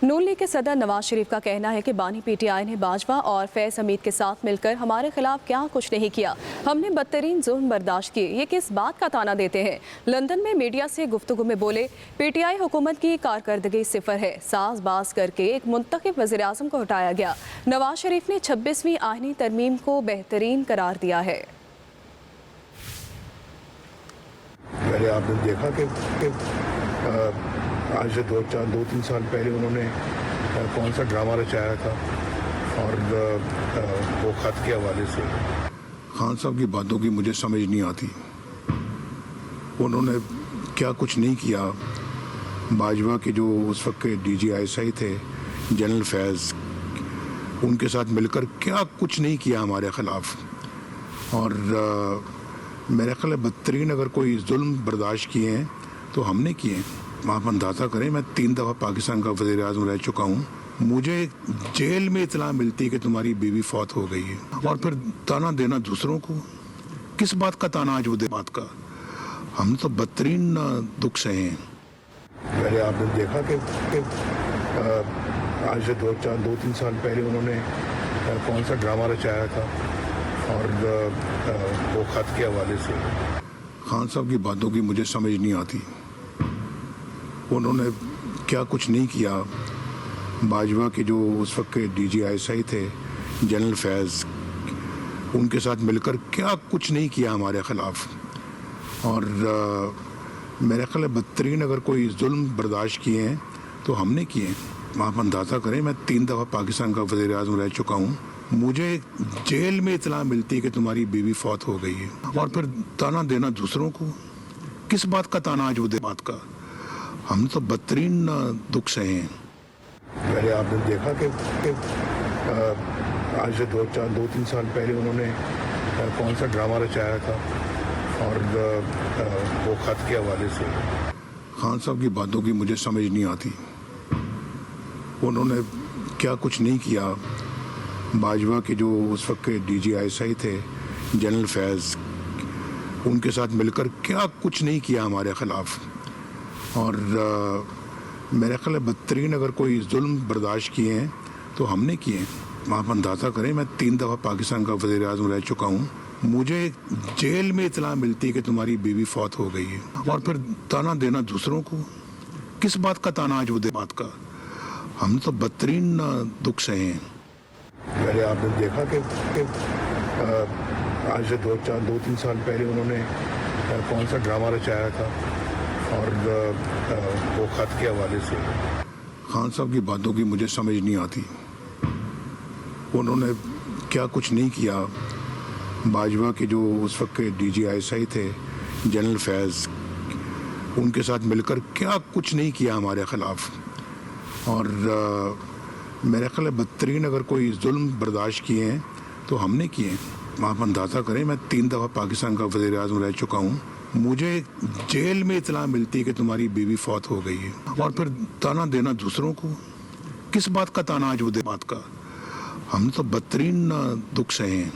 नून league के सदर नवाज शरीफ का कहना है कि बानी पीटीआई ने बाजवा और फैज हमीद के साथ मिलकर हमारे खिलाफ क्या कुछ नहीं किया। हमने बदतरीन जुल्म बर्दाश्त किए। ये किस बात का ताना देते हैं। लंदन में मीडिया से गुफ्तगू में बोले, पीटीआई हुकूमत की कारकर्दगी सिफर है। साज़बाज करके एक मुंतखब वज़ीर आज़म को हटाया गया। नवाज शरीफ ने 26वीं आईनी तरमीम को बेहतरीन करार दिया है। पहले आपने देखा कि आज से दो तीन साल पहले उन्होंने कौन सा ड्रामा रचाया था, और वो खत के हवाले से खान साहब की बातों की मुझे समझ नहीं आती। उन्होंने क्या कुछ नहीं किया। बाजवा के जो उस वक्त के DGI थे जनरल फैज़, उनके साथ मिलकर क्या कुछ नहीं किया हमारे ख़िलाफ़। और मेरे ख्याल बदतरीन अगर कोई जुल्म बर्दाश्त किए हैं तो हमने किए हैं। आप अंदाज़ा करें, मैं 3 दफ़ा पाकिस्तान का वज़ीर आज़म रह चुका हूँ। मुझे जेल में इतला मिलती है कि तुम्हारी बीवी फौत हो गई है, और फिर ताना देना दूसरों को। किस बात का ताना आज उदय बात का। हम तो बदतरीन दुख सहे हैं। पहले आपने देखा कि आज से दो तीन साल पहले उन्होंने कौन सा ड्रामा रचाया था, और वो खत के हवाले से खान साहब की बातों की मुझे समझ नहीं आती। उन्होंने क्या कुछ नहीं किया। बाजवा के जो उस वक्त के DGI थे जनरल फैज़, उनके साथ मिलकर क्या कुछ नहीं किया हमारे ख़िलाफ़। और मेरे ख्याल बदतरीन अगर कोई जुल्म बर्दाश्त किए हैं तो हमने किए हैं। आप अंदाज़ा करें, मैं 3 दफ़ा पाकिस्तान का वज़ीर आज़म रह चुका हूँ। मुझे जेल में इतला मिलती है कि तुम्हारी बीवी फौत हो गई है, और फिर ताना देना दूसरों को। किस बात का ताना आज उदय बात का। हम तो बदतरीन दुख सहे हैं। पहले आपने देखा कि आज से दो तीन साल पहले उन्होंने कौन सा ड्रामा रचाया था, और वो खत के हवाले से खान साहब की बातों की मुझे समझ नहीं आती। उन्होंने क्या कुछ नहीं किया। बाजवा के जो उस वक्त के DGI थे जनरल फैज़, उनके साथ मिलकर क्या कुछ नहीं किया हमारे ख़िलाफ़। और मेरे ख्याल बदतरीन अगर कोई जुल्म बर्दाश्त किए हैं तो हमने किए हैं। आप अंदाज़ा करें, मैं 3 दफ़ा पाकिस्तान का वज़ीर आज़म रह चुका हूँ। मुझे जेल में इतला मिलती है कि तुम्हारी बीवी फौत हो गई है, और फिर ताना देना दूसरों को। किस बात का ताना आज उदय बात का। हम तो बदतरीन दुख सहे हैं। पहले आपने देखा कि आज से दो तीन साल पहले उन्होंने कौन सा ड्रामा रचाया था, और वो खत के हवाले से खान साहब की बातों की मुझे समझ नहीं आती। उन्होंने क्या कुछ नहीं किया। बाजवा के जो उस वक्त के DGI थे जनरल फैज़, उनके साथ मिलकर क्या कुछ नहीं किया हमारे ख़िलाफ़। और मेरे ख्याल बदतरीन अगर कोई जुल्म बर्दाश्त किए हैं तो हमने किए हैं। आप अंदाज़ा करें, मैं 3 दफ़ा पाकिस्तान का वज़ीर आज़म रह चुका हूँ। मुझे जेल में इतला मिलती है कि तुम्हारी बीवी फौत हो गई है, और फिर ताना देना दूसरों को। किस बात का ताना आज उदय बात का। हम तो बदतरीन दुख सहे हैं।